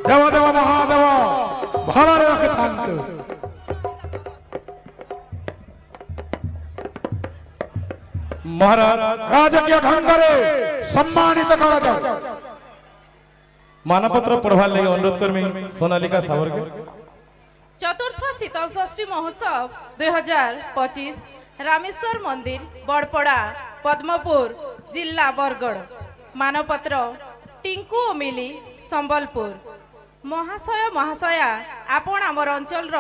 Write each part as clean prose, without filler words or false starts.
देव देव महादेव भलरे रखिथांतु। महाराज राजकीय ढंगरे सम्मानित कराଯାओ। मानपत्र पढ़वार लगे अनुरोध करमी सोनालिका सावरकर। चतुर्थ शीतल षष्ठी महोत्सव 2025 रामेश्वर मंदिर बड़पड़ा पद्मपुर जिला बरगड़। मानपत्र टिंकू ओमिली संबलपुर। महाशय महाशया आपण आमर अंचल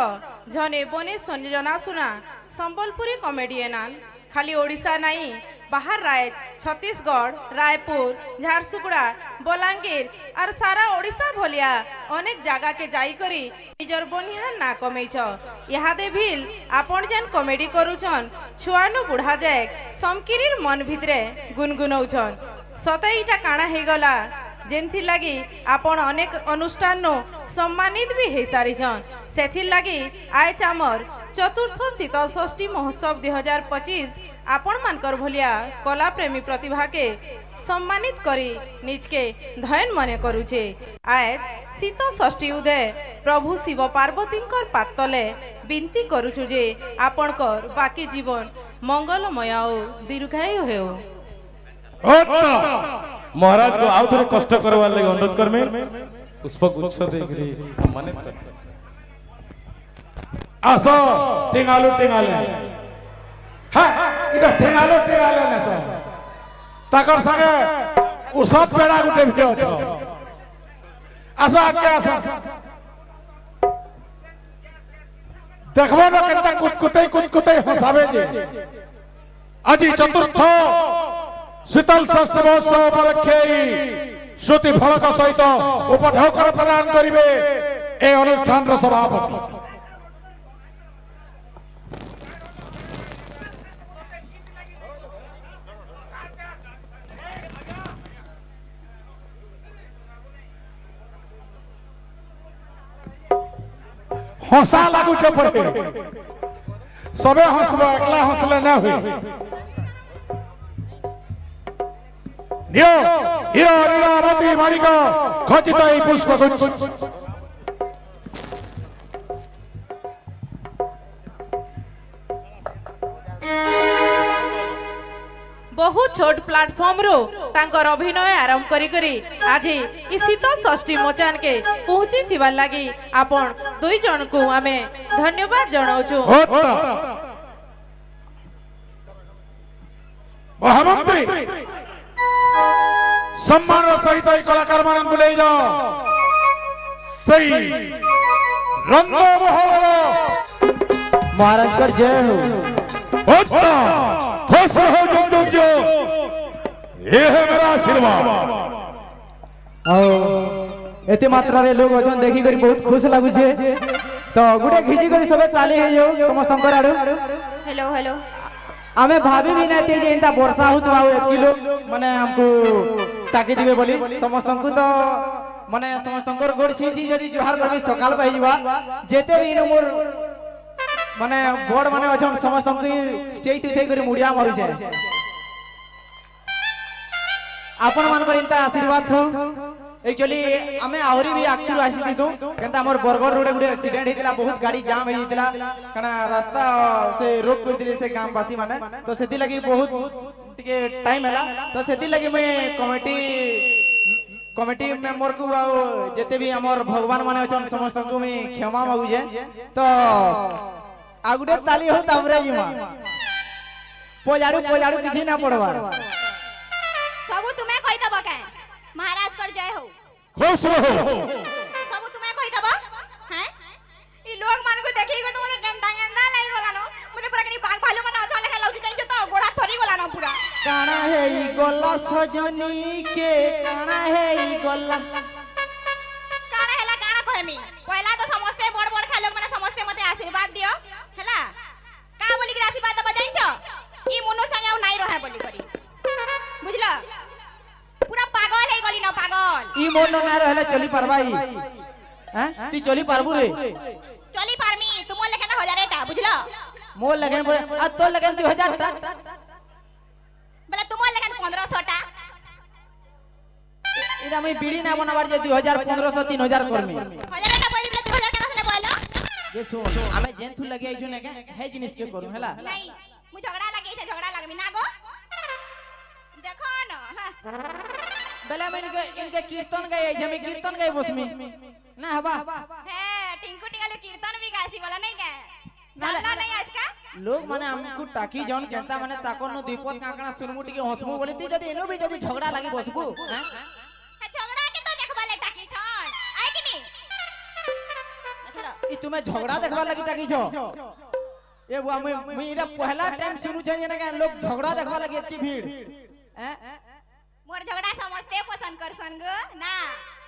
जने बने जनाशुना संबलपुरी कमेडियन खाली ओडिशा नहीं बाहर राज्य छत्तीसगढ़ रायपुर झारसुगुड़ा बलांगीर और सारा ओडिशा भलिया अनेक जगह के जाई करी निजर बनिहान ना कमेछ। इहादे भील आपण जेन कॉमेडी करूछन छुआनु बुढ़ा जाए समकिरीर मन भितरे गुनगुनौछन। सते इटा काना हे गला जेनथि लगी आपण अनेक अनुष्ठान नो सम्मानित भी हे सारिछन। सेथिर लगी आज आमर चतुर्थ शीतल षष्ठी महोत्सव 2025 आपण मानकर भलिया कला प्रेमी प्रतिभा के सम्मानित करी निज के धयन मने करूछे। आज शीतल षष्ठी उदय प्रभु शिव पार्वती पातले विनती करूछु जे आपणकर बाकी जीवन मंगलमय और दीर्घायु हेउ। महाराज को आउ थोड़े कष्ट करवार लगे अनुरोध करमे पुष्पक गुच्छ देकरी सम्मानित कर। आसो टिंगालू टिंगाले हां इटा टिंगालू टिंगाले ने सो ताकर संगे उसब पेड़ा गुटे भिडियो छ। आसो आके आसो देखबो न केनता कुतकुतै हसाबे जे। আজি चतुर्थ शीतल षष्ठी महोत्सव उपलक्षे श्रुति फलक सहित उपढौकन प्रदान करिवे ए अनुष्ठान सभापति। हंसा लागू छे पड़े सबे हंसबो एकला हंसले ना हुई। नियो हीरो लीलावती माणिक खचित पुष्पगुच्छ। बहु छोट प्लाटफॉर्म रो तांकर अभिनय आरंभ करी करी आज ई शीतल षष्ठी मोचान के पहुंची थिबा लागि आपण दुई जन को आमे धन्यवाद जणाउछु। महामंत्री सम्मान सहित कलाकार मान बुले जाओ सही रंगो महल महाराज कर जय हो। खुश रहो जुग जो ये है मेरा आशीर्वाद। एते मात्रा रे लोग अजन देखि करी बहुत खुश लागु छे तो गुटे खिजी करी सबे ताली हे जो समस्त अंकर आडू। हेलो हेलो आमे भाभी भी नै जे इंता वर्षा होत बाउ एतकी लोग माने हमको ताकि दिबे बोली समस्त को तो माने समस्त अंकर गोड़ छी जदी जोहार करबी सकाल पहि जीवा जेते भी इन मोर माने बोर्ड माने अछन समस्त को स्टेज थे करी मुड़िया मारू छे। आपण मान कर इंता आशीर्वाद थो। एक्चुअली आमे आहुरी भी आखिर आसी दिदु केनता हमर बरगड़ रोड गुडे एक्सीडेंट हितला बहुत गाड़ी जाम हे हितला कना रास्ता से रोक कर दिले से गाम वासी माने तो सेति लगी बहुत टिके टाइम हैला तो सेति लगी मैं कमिटी मेंबर को जेते भी हमर भगवान माने अछन समस्त को मैं क्षमा मागु जे तो आगुडे ताली हो ताबरे जीमा पोजाड़ू किछि ना पड़वार सबु तुम्हें कहि दब के महाराज कर जय हो। खुश रहो सबु तुम्हें कहि दब हैं ई लोग मान को देखि को तुमने गेंदा गेंदा लाई गलानो मते पूरा कनी बाग भालू मन अछन लेखा लौजी जाई तो गोड़ा थरी गलानो पूरा काना है ई गोला सजनी के काना है ई गोला काना हैला काना कहमी पहला तो समस्ते बड़ बड़ खा लोग माने समस्ते मते आशीर्वाद दियो हैला का बोली के आशीर्वाद दब जाई छ ई मनु संगे नाइ रहे बोली करी बुझला पूरा पागल है गली न पागल ई मोन ना रहले चली परबाई हैं ती चली पारबू रे चली पारमी तुम लेके ना 1000 टा बुझला मोर लगन पर आ तो लगन 2000 टा बोले तुम लेके 1500 टा এটা আমি বিড়ি না বানাবার যে 2500 3000 করমি हजार का बोली बोले 2000 का से बोलो যে শুন আমি জেনথু লাগি আইছো না হে জিনিস কে করু হেলা नहीं मुझे झगड़ा लगे से झगड़ा लगे ना गो देखो ना हाँ। বেলা আমি ইনকে কীর্তন গাই আইছি আমি কীর্তন গাই বসমি না হবা है टिंकू टिंगाले कीर्तन भी गासी वाला नहीं क्या नाला नहीं आज का लोग माने हमको टाकी जौन केंता माने ताकोन नो दीपक काकड़ा सुनमुटी के हंसमु बोली ती जदी एनो भी जदी झगड़ा लागी बसबू हैं है झगड़ा के तो देखबा ले टाकी छन आए कि नहीं देख लो ई तुम्हें झगड़ा देखबा लगी टाकी छ ए बुआ मैं इरा पहला टाइम सुनु छ ने के लोग झगड़ा देखबा लगी इतनी भीड़ हैं मोर झगड़ा समझते पसंद कर संग ना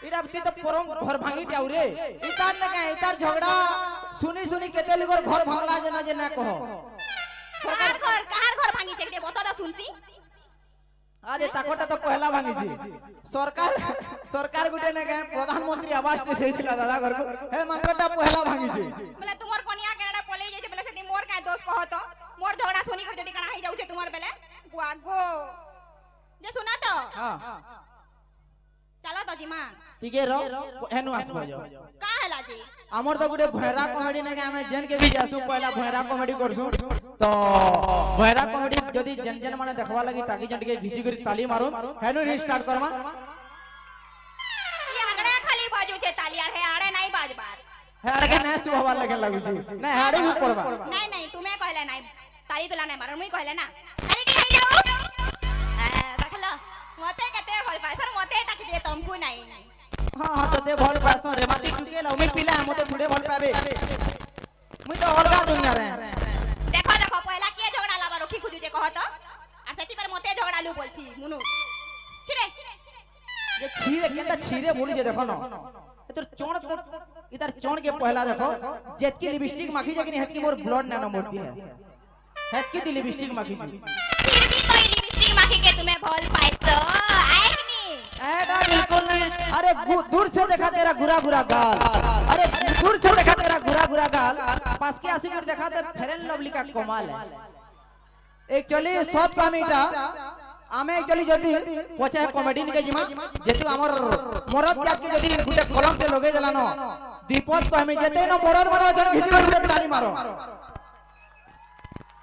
इरा ती तो परम घर भांगी टाउ रे इतार ने के इतार झगड़ा सुनी सुनी केते लोग घर भांगला जे ना कहो कहार घर भांगी छे बता दा सुनसी अरे ताकोटा तो पहला भांगी छी सरकार गुटे ने के प्रधानमंत्री आवास दे देथिला दादा घर को हे मंगटा पहला भांगी छी बोले तुमर कनिया केडा पले जाय छे बोले से मोर का दोष कहो तो मोर झगड़ा सुनी कर जदी कणा ही जाउ छे तुमर बेले बुआगो जे सुना तो हां चलो तो जी मां ठीक है रो हेनु आसबो जाओ का हला जी हमर तो गुटे भैरा कॉमेडी ने के हमें जन के भी जासु पहला भैरा कॉमेडी करसु तो भैरा कॉमेडी जदी जन जन माने देखवा लगी टाकी जन के घिची करी ताली मारू हेनु री स्टार्ट करमा ये आगड़ा खाली बाजू छे तालियार है आड़े नहीं बाजबार हे अड़के ने सुहवा लगे लागु छी नहीं हाड़ी भी पड़बा नहीं नहीं तुम्हें कहले नहीं ताली तुला नहीं मार मुई कहले ना ताली के जाऊ देख लो मते कते भल पाए सर मते टाकी दे तुमको नहीं हां तो दे भल पासो रे माटी टुके ला मैं पिला मते थोड़े भल पाबे मुई तो अलगा दुनिया रे देखो देखो पहला के झगड़ा लाबा रखी खुजू जे कहो तो आ सेती पर मते झगड़ा लू बोलसी मुनु छिरे ये छीरे केता छीरे बोली जे देखो न इधर चोण इधर चोण के पहला देखो जेतकी लिपस्टिक माखी जे कि हेतकी मोर ब्लड नानो मोटी है हेतकी दी लिपस्टिक माखी फिर भी तो लिपस्टिक माखी के तुम्हें भल पाइसो आए कि नहीं एडा बिल्कुल नहीं अरे दूर से देखा तेरा गुरा गुरा गाल अरे दूर से देखा तेरा गुरा गुरा गाल पास के आसी कर देखा ते फेरन लवली का कमाल है एक्चुअली सत कामीटा आमे एक्चुअली जदी पछे कॉमेडी निके जिमा जेतु हमर मरद जात के जदी गुटे कलम पे लगे देला न दीपक को हमें जेते न मरद मारो जन घिची कर ताली मारो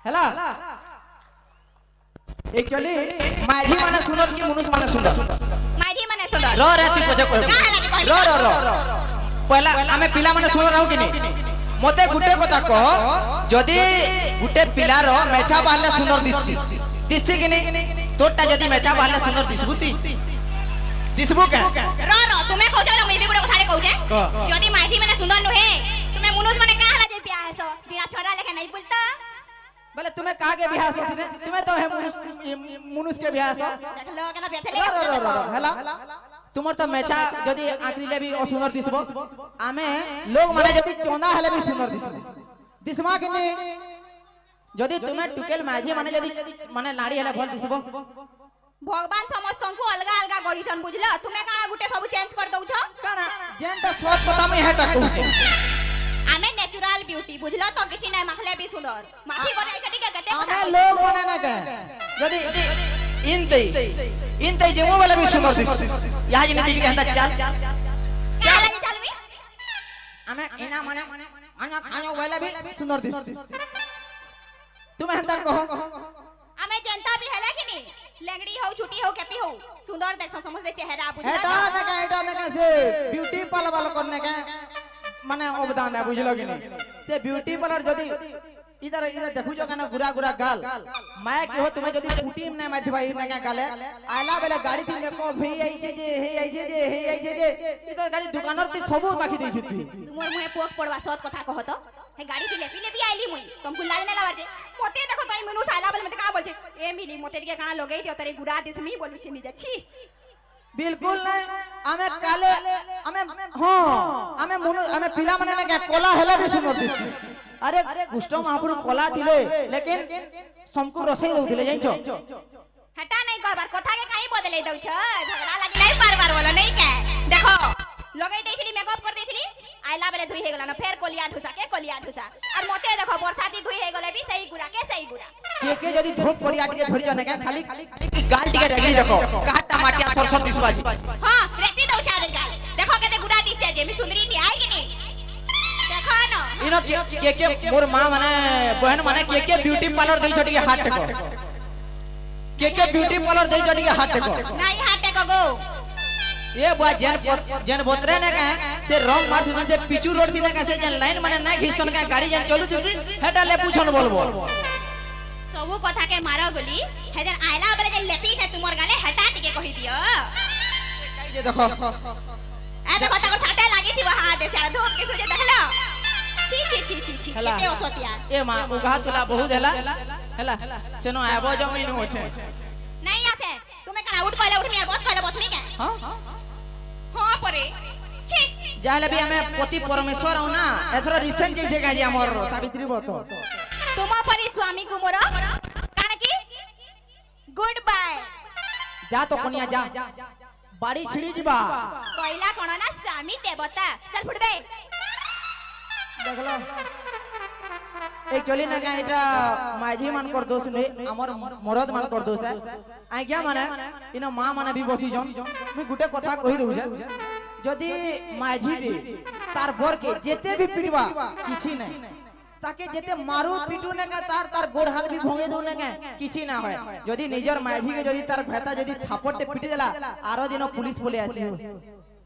हैला एक्चुअली माझी माने सुंदर की मनुष्य माने सुंदर माइडी माने सुंदर रो रे तू पछे कह रो पहला आमे पिला माने सुन रहू कि नहीं मते गुटे कथा कह जदी गुटे पिला रो मेछा बाहले सुंदर दिससी कि नहीं तोटा जदी मेछा बाहले सुंदर दिसबु दिसबु के रो तुम्हें कहू ना मैं भी गुडे कथारे कहू छे जदी माइडी माने सुंदर नुहे तुम्हें मनुष्य माने का हला जे बियाह सो बिना छोरा लेके नहीं बोलता बोले तुम्हें कहा के बियाह सो तुम्हें तो है मनुष्य के बियाह सो देख लो केना बेथले रो हैला तुमर तो मेछा जदी आंकरी ले भी सुंदर दिसबो आमे लोग माने जदी चोंदा हले भी सुंदर दिसमा कि नहीं जदी तुम्हें टुकेल माझी माने जदी माने लाड़ी हले भल दिसबो भगवान समस्त को अलगा अलगा गड़ीछन बुझला तुम्हें काना गुटे सब चेंज कर दउ छ काना जेंटा स्वाद पता में हेटा कहू छे आमे नेचुरल ब्यूटी बुझला तो किछि नै माखले भी सुंदर माखी बनाई छटी के कते आमे लोग बना ना के जदी इनते जेमो वाला भी सुंदर दिस यहा जिने दी के हंदा चल चलवी आमे इना माने आयो वाला भी सुंदर दिस तुम्हें हंदा कहो आमे जनता भी हला कि नहीं लेंगड़ी हो छुटी हो केपी हो सुंदर देख समझते चेहरा बुझला एटा ना से ब्यूटी पार्लर करने के माने अवदान है बुझलो कि नहीं से ब्यूटी पार्लर जदी इधर देखु जो ना गुरा गुरा गाल माय के हो तुम्हें जदी कुटी में मार भाई ना क्या गाले आला बेला गाड़ी थी मेको भई आई छे जे इधर गाड़ी दुकानर ती सब बाकी दै छी तुमर मुहे पोक पड़वा सत कथा कह तो हे गाड़ी की लेपी आइली मुई तुमको लाज नै लावार जे मते देखो तई मनु साला बेल मते का बोल छे ए मिली मते के गाना लगई दियो तरे गुरा दिसमी बोलु छी निजा छी बिल्कुल नहीं हमें काले हमें हमें पिला माने ना कोला हेले भी सुनो दिस अरे गुष्ट महापुर कोला दिले लेकिन समकु रसई दउ दिले जाइछो हटा नहीं कहबार कथा के काई बदले दउ छ झगड़ा लागि नहीं बार बोलो नहीं के देखो लगई देथिली मेकअप कर देथिली आइला बेले धुई हे गला ना फेर कोलिया ढुसा और मते देखो बरसाती धुई हे गले भी सही गुरा के जदी धूप परिया के धरि जाने के खाली गाल टिके रेगली देखो काटा माटिया सरसर दिसबाजी हां जे जे मी सुंदरी नी आए कि नहीं देखो न इनो के मोर मां माने बहन माने के ब्यूटी पार्लर दई छटी हाथ टेको के ब्यूटी पार्लर दई छटी हाथ टेको नहीं हाटे को गो ए बुआ जन बोतरे ने का से रंग मार से पिचू रोड थी ने का से जन लाइन माने ना घिसन का गाड़ी जन चलू दिसी हेटा ले पूछन बोलबो सबु कथा के मारो गोली हे जन आइला बले जे लेपी छे तुमर गाले हटा टिके कहि दियो काई जे देखो ए देखो तकर साटे लागी थी वहां दे सारा धोक के सोजे देखलो छी केते ओसतिया ए मां उगा तुला बहुत हैला सेनो आबो जमीन होछे नहीं आसे तुम्हें कणा उठ कहले उठ मिया बस कहले बस मी के हां हां परे छी जाले भी हमें पति परमेश्वर हो ना एथरा रिसेंट जे जगह जे हमर सावित्री बतो तुम परी स्वामी को मोर काना की गुड बाय जा तो कोनिया जा बाड़ी छिड़ी जीबा कहला कोन ना स्वामी देवता चल फुट दे देखलो एक्चुअली ना का एटा माझी मन कर दोस ने हमर मरद मन कर दोस है आ क्या माने इनो मां माने भी बसी जन मैं गुटे कथा कहि दउ छे जदी माझी रे तार बर के जेते भी पिटवा किछि नै ताके जेते मारू पिटू ने का तार गोड़ हाथ भी भंगे दउ ने का किछि ना होय जदी निजर माझी के जदी तार भेता जदी थापटे पिटि देला आरो दिनो पुलिस बोले आसी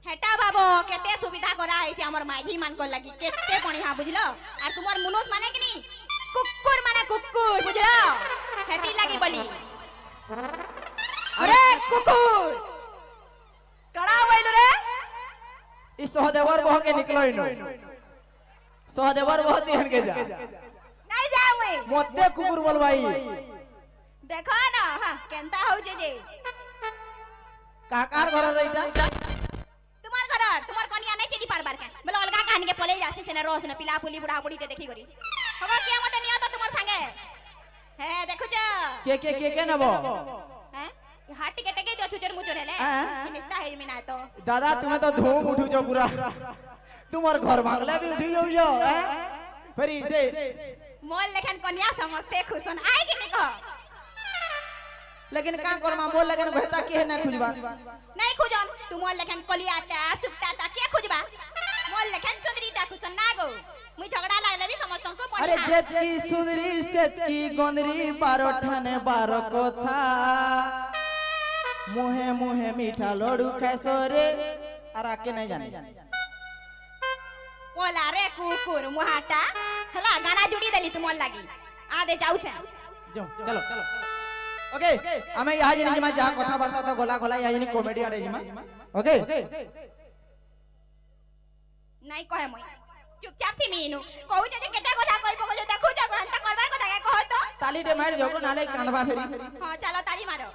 हेटा बाबू केते सुविधा करा है छे हमर माझी मान को लगी केते बढ़िया बुझलो और तुमर मुनुस माने कि नहीं कुकुर माने कुकुर बुझलो हेटी लगी बोली अरे कुकुर कड़ा होइल रे ई सहदेवर बह के निकलो इनो सहदेवर बहुत ही के जा नहीं जावे मोते कुकुर बोलवाई देखो ना हां केनता हो जे काकार घर रहिता तुम्हार कनिया नहीं चली बार के बोले अलगा कहानी के पले जासे से रोस न पिला पुली बुढ़ा बुढ़ी के देखी गरी हवा किया मते निया तो तुम्हार संगे है देखो जा के नबो हैं हाथ टिके टिके दो छुचर मुचर है ले निस्ता है मिना तो दादा तुम्हें तो धूम उठू जो पूरा तुम्हार घर भागले भी उठी जो हैं फिर से मोल लेखन कन्या समझते खुशन आए कि नहीं कहो लेकिन का करमा मोल लेकिन भेता के ना खुजबा नहीं खुजन तू मोल लेखन कलियाटा सुपटाटा के खुजबा मोल लेखन सुंदरीटा खुशन ना गो मुई झगड़ा लागले भी समस्तन को पड़ी अरे जेत की सुंदरी सेत की गोंदरी बारो ठाने बारो कोथा मुहे मुहे मीठा लोडू खैसो रे अरा के नहीं जाने बोला रे कुकुर मुहाटा हला गाना जुड़ी देली तुमन लागी आ दे जाऊ छे चलो ओके हमें यहाँ जिनी जिमा जहाँ कथा बार्ता तो गोला गोला यहाँ जिनी कॉमेडी आरे जिमा ओके नहीं कहे मई चुपचाप थी मीनू कहू जे केते कथा कहि पको जे देखू जे घंटा करबार कथा के कह तो ताली दे मार देबो नाले कांदबा फेरी हां चलो ताली मारो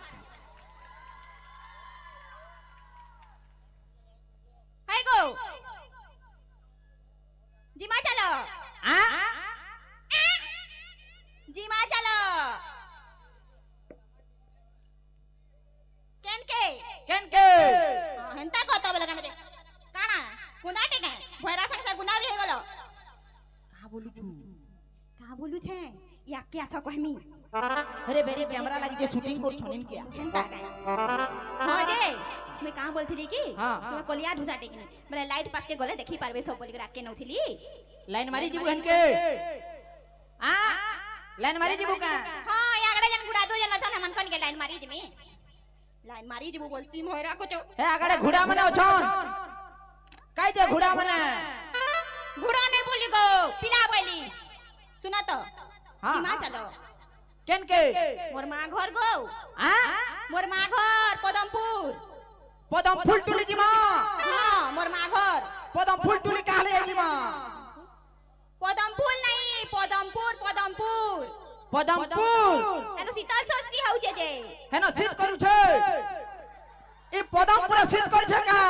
हाय गो जिमा चलो जिमा चलो केन के हेंता कहतो बले काने काना गुंडा टेके भैरा संग से गुंडा भी हे गेलो का बोलू छे या क्या स कहमी अरे बेरे कैमरा लागी जे शूटिंग कर छनिन किया हेंता हां जे मैं कहां बोलथली की हां तुम्हें कोलिया ढुसा टेकनी बोले लाइट पास के गले देखि पारबे सब बोली राख के नउथली लाइन मारी जीबू हनके लाइन मारी जीबू का हां यागड़े जन गुडा दो जन छन मन कोन के लाइन मारी जिमी लाइन मारी जीबू बोलसी मोहरा को चो हे आगड़े घुड़ा मने छन काई जे घुड़ा मने घुड़ा नहीं बोली गो पिला बोली सुना तो सीमा चलो केन के मोर मां घर गो मोर मां घर पदम फूल टुली जिमा हां मोर मां घर पदम फूल टुली कहले जिमा पदम फूल नहीं पदमपुर पदमपुर एनो शीतल षष्ठी हउ जे हेनो शीत करू छे ई पदमपुर शीत कर छे का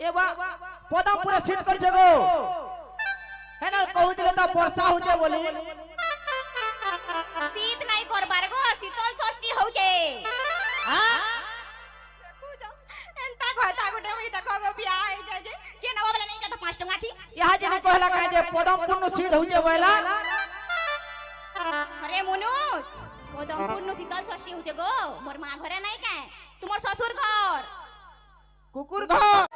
ए बा पदमपुर शीत कर छे गो हेनो कहू दिले त वर्षा हो छे बोली शीत नहीं करबार गो शीतल षष्ठी हउ जे एंता कहता गोटे मी त कगो बियाह हे जे के नवा वाला नहीं जा त 5 टका थी यहाँ जने कहला का जे पदमपुर नु शीत हो छे बोला अरे मुनुस पदमपुर नु शीतल षष्ठी हउ जे गो मोर मां घरे नहीं का तुमर ससुर घर কুকুর ঘর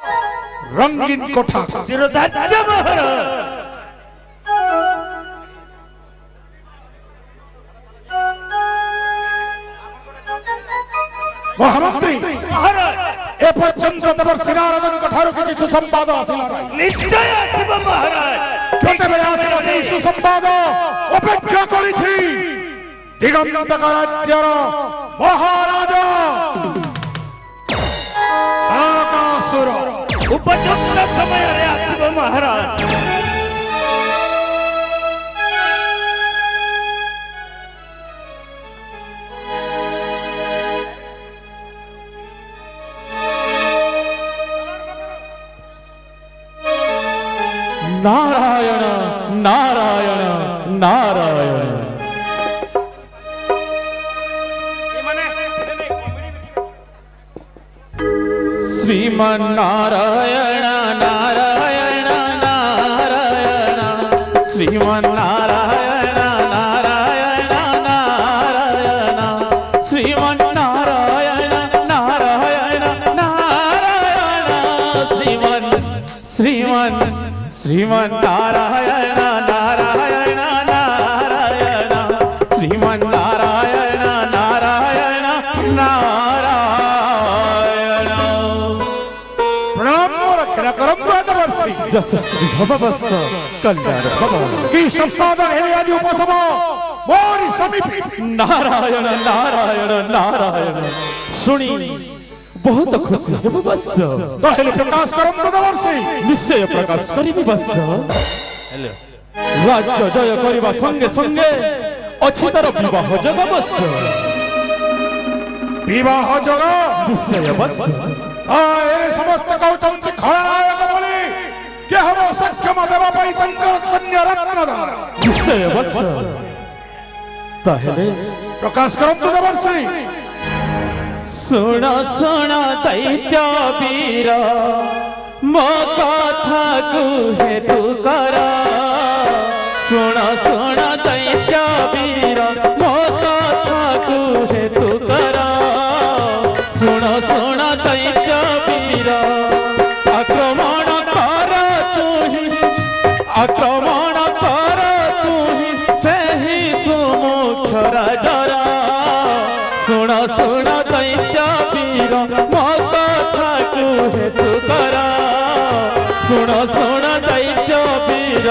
रंगीन कोठा শিরোধার্য মহারাজ মহামন্ত্রী মহারাজ এ পর্যন্ত দেবর সিনারদন কোঠার কিছু সুসম্বাদ আসিল নাই নিশ্চয় আসিব মহারাজ কেতবেলে আসিব সেই সুসম্বাদ অপেক্ষা করেছি দিগন্তক রাজ্যর মহারাজা তারকাসুর উপযুক্ত সমୟରେ ଆସିବ ମହାରାଜ नारायण नारायण नारायण श्रीमन्नारायण नारायण नारायण श्रीमन्नारायण नारायण नारायण श्रीमन्नारायण नारायण नारायण श्रीमन्नारायण नारायण नारायण श्रीमन्नारायण नारायण नारायण प्रणाम रक्षा करम देवर्षि जस श्री भववत्स कल्याण भवन की संपादन है आज उपसम मोरी समीप नारायण नारायण नारायण सुनी बहुत खुशी हेब बस पहले प्रकाश करम देवर्षि निश्चय प्रकाश करिबि बस राज्य जय करिबा संगे संगे अछि तर विवाह जग बस विवाह जग निश्चय बस आए समस्त कौतंत्र खलनायक बोली के हम सक्षम देवा पाई तंकर कन्या रत्नधार निश्चय बस ताहेले प्रकाश करम देवर्षि सुन सुन दैत्य वीर मो कथा को हेतु कर सुन सुन दैत्य वीर मो कथा को हेतु कर सुन सुन दैत्य वीर आक्रमण कर तू ही सही सुमुख राजरा सुन सुन दैत्य वीर मो कथा को हेतु कर सुन सुन दैत्य वीर